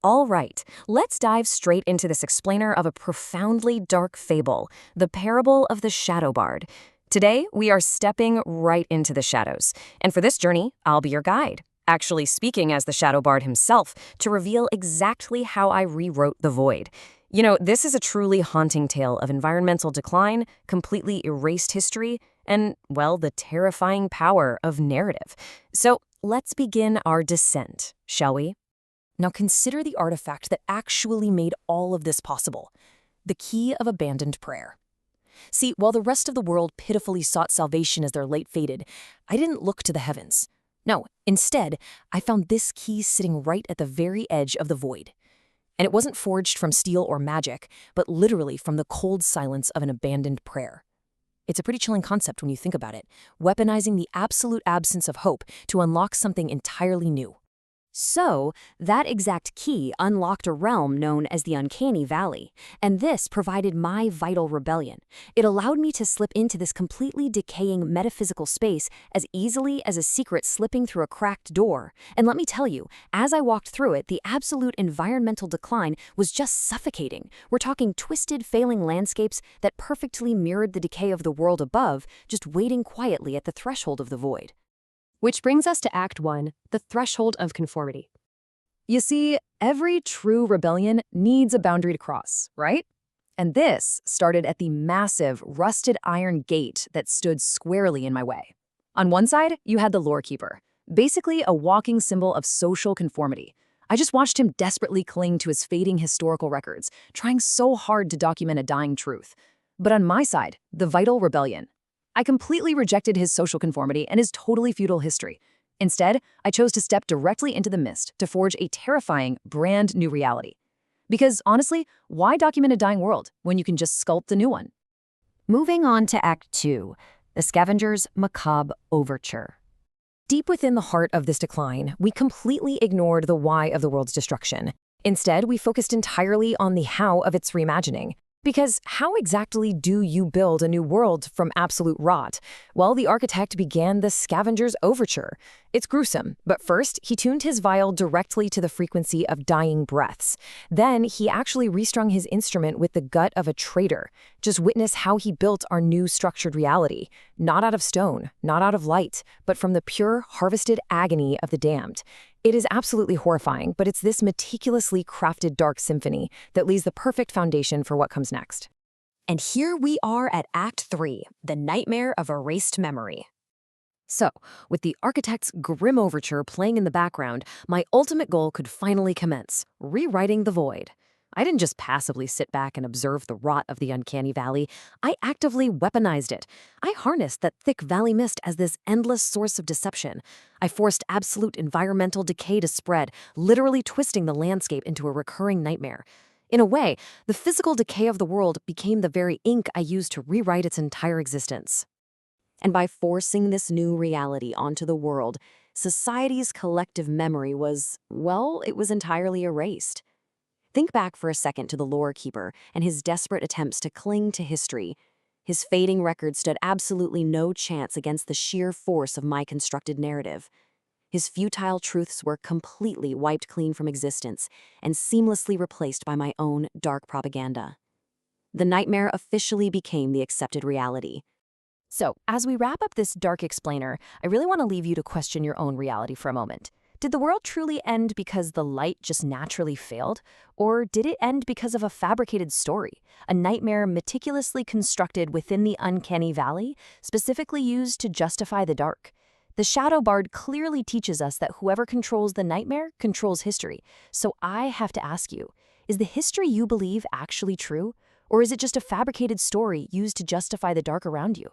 All right, let's dive straight into this explainer of a profoundly dark fable, the parable of the Shadow Bard. Today, we are stepping right into the shadows, and for this journey, I'll be your guide, actually speaking as the Shadow Bard himself to reveal exactly how I rewrote the void. This is a truly haunting tale of environmental decline, completely erased history, and, well, the terrifying power of narrative. So let's begin our descent, shall we? Now consider the artifact that actually made all of this possible, the key of abandoned prayer. See, while the rest of the world pitifully sought salvation as their light faded, I didn't look to the heavens. No, instead, I found this key sitting right at the very edge of the void. And it wasn't forged from steel or magic, but literally from the cold silence of an abandoned prayer. It's a pretty chilling concept when you think about it, weaponizing the absolute absence of hope to unlock something entirely new. So, that exact key unlocked a realm known as the Uncanny Valley, and this provided my vital rebellion. It allowed me to slip into this completely decaying metaphysical space as easily as a secret slipping through a cracked door. And let me tell you, as I walked through it, the absolute environmental decline was just suffocating. We're talking twisted, failing landscapes that perfectly mirrored the decay of the world above, just waiting quietly at the threshold of the void. Which brings us to Act 1, the threshold of conformity. You see, every true rebellion needs a boundary to cross, right? And this started at the massive, rusted iron gate that stood squarely in my way. On one side, you had the Lore Keeper, basically a walking symbol of social conformity. I just watched him desperately cling to his fading historical records, trying so hard to document a dying truth. But on my side, the Vital Rebellion. I completely rejected his social conformity and his totally feudal history. Instead, I chose to step directly into the mist to forge a terrifying, brand new reality. Because honestly, why document a dying world when you can just sculpt a new one? Moving on to Act 2, the Scavenger's Macabre Overture. Deep within the heart of this decline, we completely ignored the why of the world's destruction. Instead, we focused entirely on the how of its reimagining. Because how exactly do you build a new world from absolute rot? Well, the architect began the Scavenger's Overture. It's gruesome, but first, he tuned his viol directly to the frequency of dying breaths. Then, he actually restrung his instrument with the gut of a traitor. Just witness how he built our new structured reality. Not out of stone, not out of light, but from the pure, harvested agony of the damned. It is absolutely horrifying, but it's this meticulously crafted dark symphony that lays the perfect foundation for what comes next. And here we are at Act 3, the Nightmare of Erased Memory. So, with the architect's grim overture playing in the background, my ultimate goal could finally commence, rewriting the void. I didn't just passively sit back and observe the rot of the Uncanny Valley. I actively weaponized it. I harnessed that thick valley mist as this endless source of deception. I forced absolute environmental decay to spread, literally twisting the landscape into a recurring nightmare. In a way, the physical decay of the world became the very ink I used to rewrite its entire existence. And by forcing this new reality onto the world, society's collective memory was, well, it was entirely erased. Think back for a second to the Lore Keeper and his desperate attempts to cling to history. His fading record stood absolutely no chance against the sheer force of my constructed narrative. His futile truths were completely wiped clean from existence and seamlessly replaced by my own dark propaganda. The nightmare officially became the accepted reality. So, as we wrap up this dark explainer, I really want to leave you to question your own reality for a moment. Did the world truly end because the light just naturally failed? Or did it end because of a fabricated story, a nightmare meticulously constructed within the Uncanny Valley, specifically used to justify the dark? The Shadow Bard clearly teaches us that whoever controls the nightmare controls history. So I have to ask you, is the history you believe actually true? Or is it just a fabricated story used to justify the dark around you?